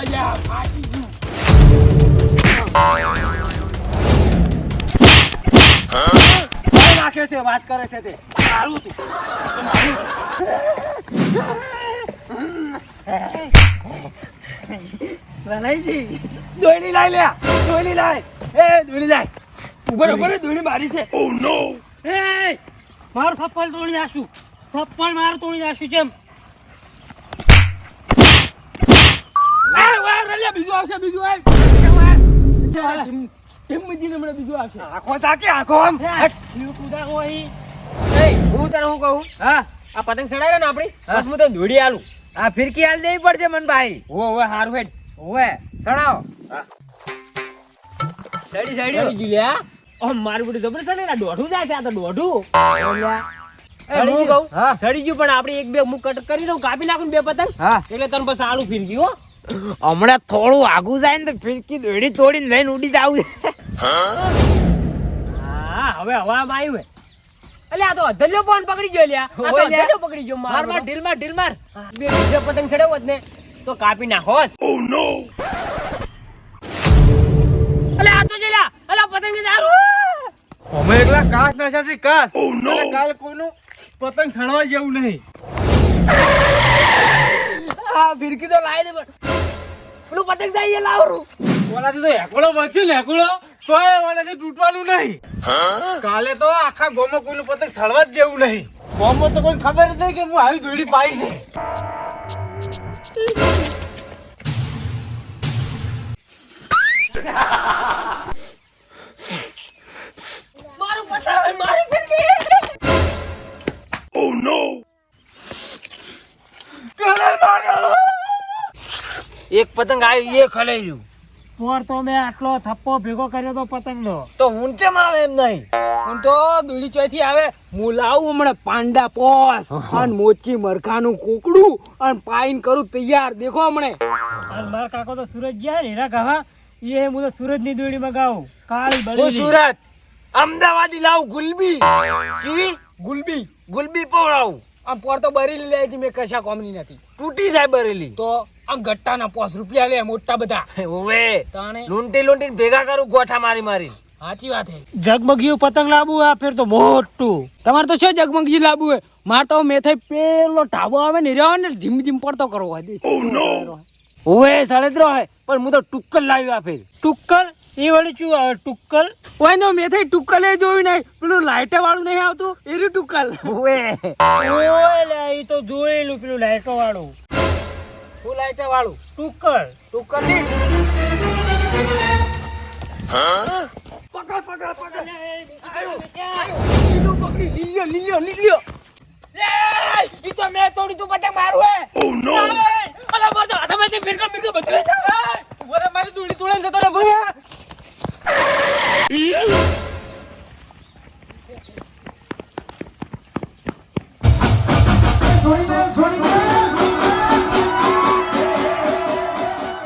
અલ્યા ફાટી ગયું. ભાઈ નાખે છે વાત કરે છે તે મારું તું રણાઈજી દોડી લાય લ્યા દોડી લાય એ દોડી લાય ઉપર દોડી મારી છે. ઓ નો એ મારું થપ્પલ તોડી નાખશું. થપ્પલ મારું તોડી નાખશું જેમ. એ વાર રલ્યા બીજું આવશે બીજું આય ટીમજીને મને બીજું આવશે. આખો ચાકે આખો આમ જીવ કુદા હોય. એ હું તને શું કહું હા આ પતંગ ચડાવ્યો ને આપડી હા. બસ હું તને ધોડી આલું આ ફિરકી હાલ દેવી પડશે મન ભાઈ ઓ હારું હેડ ઓવે ચડાવો સડી સડી જુલ્યા ઓ મારું બધું જબર ચડે ને દોઢું જાય છે આ તો દોઢું એ હું કહું હા. સડી ગયું પણ આપણે એક બે હું કટ કરી દઉં કાપી નાખું ને બે પતંગ હા એટલે તને બસ આલુ ફીરકી હો હમણાં થોડું આગું જાય ને તો ફિરકી દોડી તોડીને લઈને ઉડી જાવ હા હવે હવામાં આવ્યું હે એટલે આ તો અધલ્યો પણ પકડી ગયો લ્યા આ તો ઓય લ્યા. અધલ્યો પકડી ગયો માર માર ઢીલ માર બે બીજો પતંગ ચડાવ્યો હોત ને તો કાપી નાખો ઓ નો અલે આ તો જેલા અલા પતંગ દારૂ અમે એકલા કાસ નશા છે કાસ ઓ નો અને કાલ કોઈનું પતંગ સણવા જેવું નહીં આ ફિરકી તો લાવી દે પેલું પતંગ જાય લાવરું ઓલાથી તો હેકડો બચ્યો ને હેકડો તોય ઓલાથી તૂટવાનું નહીં કાલે તો આખા ગોમાં કોઈનું પતંગ સળવા જ દેવું નહીં ગોમાં તો કોઈ ખબર જ નહીં કે હું આવી દોડી પાઈ છે મારું પતંગ મારી ફિરકી ઓ નો કરે મારો એક પતંગ આવી એક હલાઈ રહ્યું પોર તો મેં આટલો થપ્પો ભેગો કર્યો તો પતંગનો. તો હું કેમ આવે એમ નહીં હું તો દોડી ચોથી આવે હું લાવું હમણાં પાંડા પોસ અને મોચી મરઘાનું કોકડું અને પાઈન કરું તૈયાર દેખો હમણે અને મારા કાકો તો સુરત ગયા ને હીરા ગાવા એ હું તો સુરતની દોડીમાં ગાઉં કાળી હું બળી સુરત અમદાવાદી લાવું ગુલબી કેવી ગુલબી ગુલબી પવડાવું આમ પોર તો બરેલી લે છે મેં કશા કોમની નથી તૂટી જાય બરેલી તો આમ ગટ્ટાના 5 રૂપિયા લે મોટા બધા ઓવે તાણે લૂંટી ભેગા કરું ગોઠા મારી સાચી વાત હે જગમગિયું પતંગ લાવવું આ ફેર તો મોટું. તમારે તો શું જગમગજી લાવવું હોય મારે તો મેથાઈ પેલો ઢાબો આવે ને રહ્યો ને ધીમ પડતો કરવો હોય ઓવે સળેદરો હોય પણ હું તો ટુક્કલ લાવ્યો આ ફેર ટુક્કલ એ વળી શું આવે ટુક્કલ? ઓય નો મેથાઈ ટુક્કલ એ જોયું નહીં પેલું લાઈટે વાળું નહીં આવતું એરી ટુક્કલ ઓવે ઓય લે ઈ તો જોયેલું પેલું લાઈટો વાળું હું લાઈટે વાળું ટુક્કલ. ટુક્કલ ની લીલ્યો ઈ તો મેં તોડી તું પતંગ મારું હે ઓ નો અલા માર તો હાથમાંથી ફિરકા બદલે ઓરે મારી દોડી તોડીને જતો રે ભયા